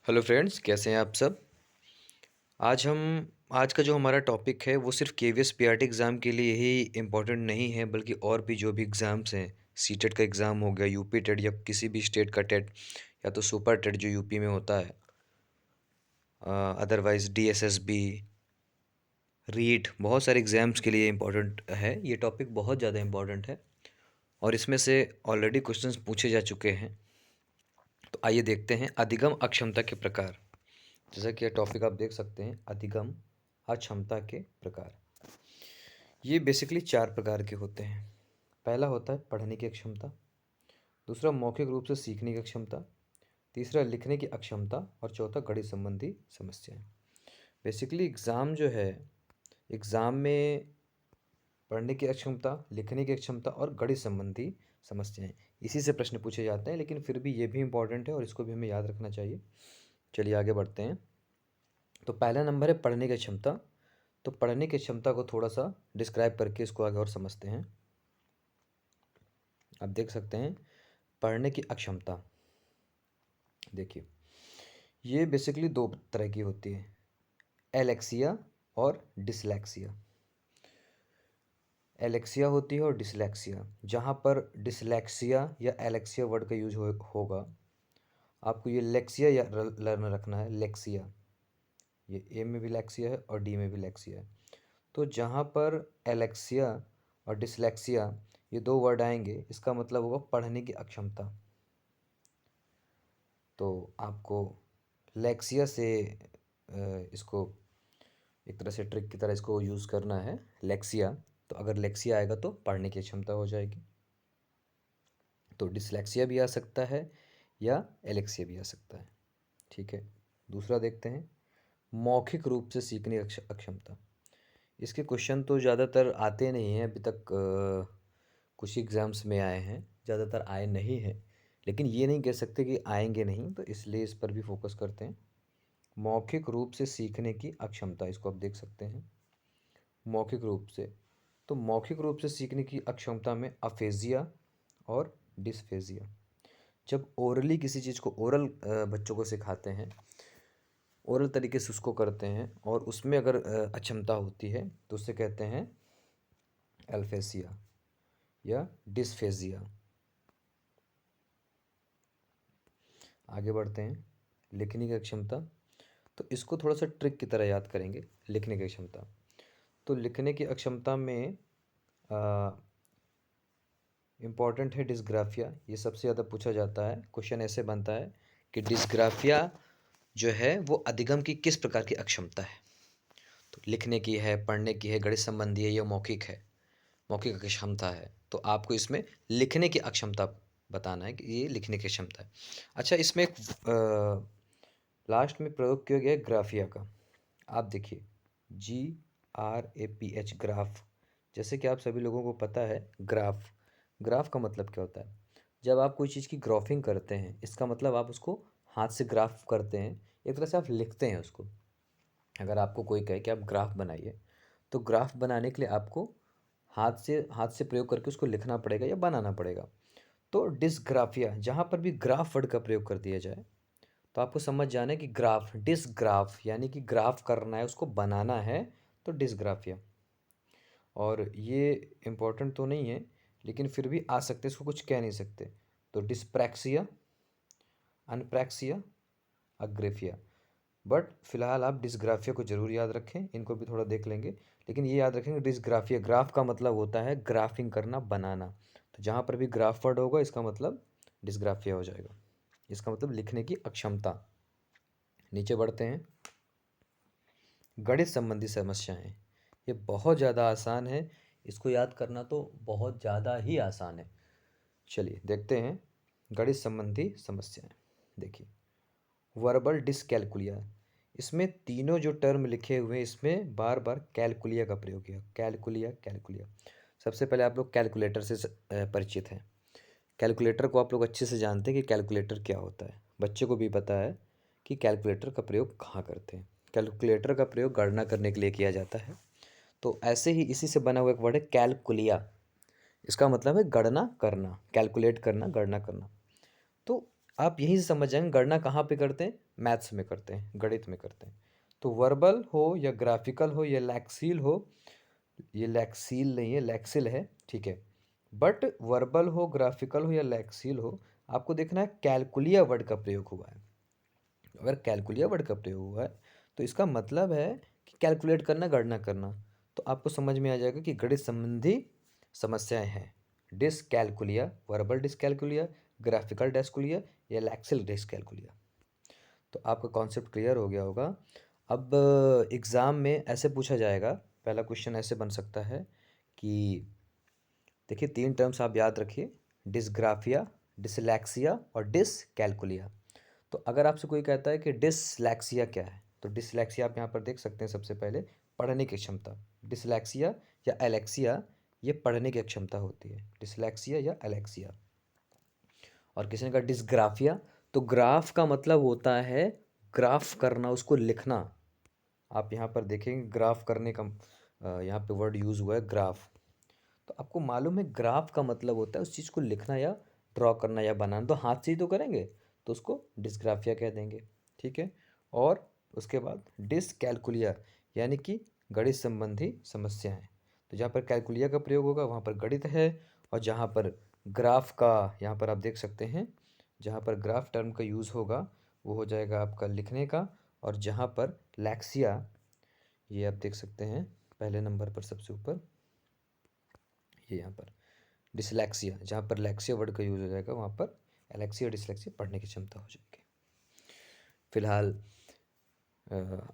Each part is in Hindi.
हेलो फ्रेंड्स, कैसे हैं आप सब। आज का जो हमारा टॉपिक है वो सिर्फ केवीएस पीआरटी एग्ज़ाम के लिए ही इम्पोर्टेंट नहीं है, बल्कि और भी जो भी एग्ज़ाम्स हैं, सीटेट का एग्ज़ाम हो गया, यूपी टेट या किसी भी स्टेट का टेट, या तो सुपर टेट जो यूपी में होता है, अदरवाइज़ डीएसएसबी, रीट, बहुत सारे एग्ज़ाम्स के लिए इम्पोर्टेंट है। ये टॉपिक बहुत ज़्यादा इम्पोर्टेंट है और इसमें से ऑलरेडी क्वेश्चंस पूछे जा चुके हैं। तो आइए देखते हैं अधिगम अक्षमता के प्रकार। जैसा कि यह टॉपिक आप देख सकते हैं, अधिगम अक्षमता के प्रकार। ये बेसिकली 4 प्रकार के होते हैं। पहला होता है पढ़ने की अक्षमता, दूसरा मौखिक रूप से सीखने की अक्षमता, तीसरा लिखने की अक्षमता और चौथा गणित संबंधी समस्याएं। बेसिकली एग्ज़ाम जो है, एग्ज़ाम में पढ़ने की अक्षमता, लिखने की अक्षमता और गणित संबंधी समस्याएं, इसी से प्रश्न पूछे जाते हैं। लेकिन फिर भी ये भी इम्पोर्टेंट है और इसको भी हमें याद रखना चाहिए। चलिए आगे बढ़ते हैं। तो पहला नंबर है पढ़ने की क्षमता। तो पढ़ने की क्षमता को थोड़ा सा डिस्क्राइब करके इसको आगे और समझते हैं। आप देख सकते हैं पढ़ने की अक्षमता। देखिए, ये बेसिकली दो तरह की होती है, एलेक्सिया और डिसलेक्सिया। एलेक्सिया होती है और डिसलेक्सिया। जहाँ पर डिसलेक्सिया या एलेक्सिया वर्ड का यूज होगा, आपको ये लेक्सिया या लर्न रखना है, लेक्सिया। ये ए में भी लेक्सिया है और डी में भी लेक्सिया है। तो जहाँ पर एलेक्सिया और डिसलेक्सिया ये दो वर्ड आएंगे, इसका मतलब होगा पढ़ने की अक्षमता। तो आपको लेक्सिया से इसको एक तरह से ट्रिक की तरह इसको यूज़ करना है, लेक्सिया। तो अगर लेक्सिया आएगा तो पढ़ने की क्षमता हो जाएगी। तो डिसलेक्सिया भी आ सकता है या एलेक्सिया भी आ सकता है। ठीक है, दूसरा देखते हैं मौखिक रूप से सीखने की अक्षमता। इसके क्वेश्चन तो ज़्यादातर आते नहीं हैं अभी तक, कुछ एग्ज़ाम्स में आए हैं, ज़्यादातर आए नहीं हैं। लेकिन ये नहीं कह सकते कि आएंगे नहीं, तो इसलिए इस पर भी फोकस करते हैं। मौखिक रूप से सीखने की अक्षमता, इसको आप देख सकते हैं मौखिक रूप से। तो मौखिक रूप से सीखने की अक्षमता में अफेजिया और डिस्फेजिया। जब ओरली किसी चीज़ को ओरल बच्चों को सिखाते हैं, ओरल तरीके से उसको करते हैं और उसमें अगर अक्षमता होती है तो उससे कहते हैं अल्फेसिया या डिस्फेजिया। आगे बढ़ते हैं, लिखने की क्षमता। तो इसको थोड़ा सा ट्रिक की तरह याद करेंगे। लिखने की क्षमता, तो लिखने की अक्षमता में इम्पॉर्टेंट है डिस्ग्राफिया। ये सबसे ज़्यादा पूछा जाता है। क्वेश्चन ऐसे बनता है कि डिस्ग्राफिया जो है वो अधिगम की किस प्रकार की अक्षमता है। तो लिखने की है, पढ़ने की है, गणित संबंधी है या मौखिक है, मौखिक क्षमता है। तो आपको इसमें लिखने की अक्षमता बताना है कि ये लिखने की क्षमता है। अच्छा, इसमें एक लास्ट में प्रयोग किया गया है ग्राफिया का। आप देखिए, GRAPH, ग्राफ। जैसे कि आप सभी लोगों को पता है ग्राफ, ग्राफ का मतलब क्या होता है। जब आप कोई चीज़ की ग्राफिंग करते हैं, इसका मतलब आप उसको हाथ से ग्राफ करते हैं, एक तरह से आप लिखते हैं उसको। अगर आपको कोई कहे कि आप ग्राफ बनाइए, तो ग्राफ बनाने के लिए आपको हाथ से प्रयोग करके उसको लिखना पड़ेगा या बनाना पड़ेगा। तो डिस्ग्राफिया, जहाँ पर भी ग्राफ वर्ड का प्रयोग कर दिया जाए, तो आपको समझ जाना है कि ग्राफ, डिस्ग्राफ यानी कि ग्राफ करना है, उसको बनाना है, तो डिस्ग्राफिया। और ये इम्पोर्टेंट तो नहीं है, लेकिन फिर भी आ सकते, इसको कुछ कह नहीं सकते। तो डिस्प्रैक्सिया, अनप्रैक्सिया, अग्रेफिया। बट फिलहाल आप डिस्ग्राफिया को जरूर याद रखें, इनको भी थोड़ा देख लेंगे। लेकिन ये याद रखेंगे डिस्ग्राफिया, ग्राफ का मतलब होता है ग्राफिंग करना, बनाना। तो जहाँ पर भी ग्राफ वर्ड होगा, इसका मतलब डिस्ग्राफिया हो जाएगा। इसका मतलब लिखने की अक्षमता। नीचे बढ़ते हैं, गणित संबंधी समस्याएं। ये बहुत ज़्यादा आसान है, इसको याद करना तो बहुत ज़्यादा ही आसान है। चलिए देखते हैं गणित संबंधी समस्याएं। देखिए, वर्बल डिसकैलकुलिया। इसमें तीनों जो टर्म लिखे हुए हैं, इसमें बार बार कैलकुलिया का प्रयोग किया, कैलकुलिया कैलकुलिया। सबसे पहले आप लोग कैलकुलेटर से परिचित हैं। कैलकुलेटर को आप लोग अच्छे से जानते हैं कि कैलकुलेटर क्या होता है। बच्चे को भी पता है कि कैलकुलेटर का प्रयोग कहाँ करते हैं। कैलकुलेटर का प्रयोग गणना करने के लिए किया जाता है। तो ऐसे ही इसी से बना हुआ एक वर्ड है कैलकुलिया। इसका मतलब है गणना करना, कैलकुलेट करना, गणना करना। तो आप यहीं से समझ जाएंगे गणना कहाँ पे करते हैं, मैथ्स में करते हैं, गणित में करते हैं। तो वर्बल हो या ग्राफिकल हो या लैक्सिल हो, ये लैक्सिल नहीं है, लैक्सिल है, ठीक है। बट वर्बल हो, ग्राफिकल हो या लैक्सिल हो, आपको देखना है कैलकुलिया वर्ड का प्रयोग हुआ है। अगर कैलकुलिया वर्ड का प्रयोग हुआ है तो इसका मतलब है कि कैलकुलेट करना, गणना करना। तो आपको समझ में आ जाएगा कि गणित संबंधी समस्याएं हैं। Dyscalculia, verbal dyscalculia, graphical dyscalculia या लैक्सिल डिसकैलकुलिया। तो आपका कॉन्सेप्ट क्लियर हो गया होगा। अब एग्ज़ाम में ऐसे पूछा जाएगा, पहला क्वेश्चन ऐसे बन सकता है कि देखिए 3 टर्म्स आप याद रखिए, डिसग्राफिया, डिसलैक्सिया और डिसकैलकुलिया। तो अगर आपसे कोई कहता है कि डिसलैक्सिया क्या है, तो डिसलैक्सिया आप यहाँ पर देख सकते हैं। सबसे पहले पढ़ने की क्षमता, डिसलैक्सिया या एलेक्सिया, ये पढ़ने की अक्षमता होती है, डिसलैक्सिया या एलेक्सिया। और किसी ने कहा डिसग्राफिया, तो ग्राफ का मतलब होता है ग्राफ करना, उसको लिखना। आप यहाँ पर देखेंगे ग्राफ करने का यहाँ पे वर्ड यूज़ हुआ है ग्राफ। तो आपको मालूम है ग्राफ का मतलब होता है उस चीज़ को लिखना या ड्रॉ करना या बनाना, तो हाथ से ही तो करेंगे, तो उसको डिस्ग्राफिया कह देंगे, ठीक है। और उसके बाद डिसकैलकुलिया, यानी कि गणित संबंधी समस्याएं। तो जहाँ पर कैलकुलिया का प्रयोग होगा वहाँ पर गणित है, और जहाँ पर ग्राफ का, यहाँ पर आप देख सकते हैं, जहाँ पर ग्राफ टर्म का यूज़ होगा वो हो जाएगा आपका लिखने का। और जहाँ पर लैक्सिया, ये आप देख सकते हैं पहले नंबर पर सबसे ऊपर, ये यहाँ पर डिसलैक्सिया, जहाँ पर लैक्सिया वर्ड का यूज़ हो जाएगा वहाँ पर एलेक्सिया और डिसलैक्सिया पढ़ने की क्षमता हो जाएगी। फिलहाल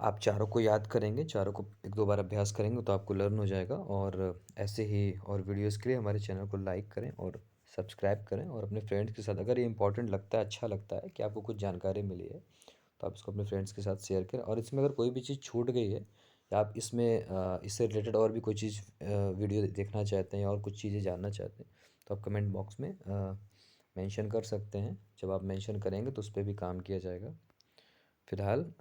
आप चारों को याद करेंगे, चारों को एक दो बार अभ्यास करेंगे तो आपको लर्न हो जाएगा। और ऐसे ही और वीडियोस के लिए हमारे चैनल को लाइक करें और सब्सक्राइब करें, और अपने फ्रेंड्स के साथ, अगर ये इंपॉर्टेंट लगता है, अच्छा लगता है कि आपको कुछ जानकारी मिली है, तो आप इसको अपने फ्रेंड्स के साथ शेयर करें। और इसमें अगर कोई भी चीज़ छूट गई है, या आप इसमें इससे रिलेटेड और भी कोई चीज़ वीडियो देखना चाहते हैं और कुछ चीज़ें जानना चाहते हैं, तो आप कमेंट बॉक्स में मेंशन कर सकते हैं। जब आप मेंशन करेंगे तो उस पर भी काम किया जाएगा। फिलहाल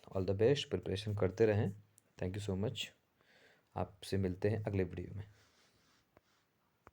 ऑल द बेस्ट, प्रिपरेशन करते रहें। Thank you so much. आपसे मिलते हैं अगले वीडियो में।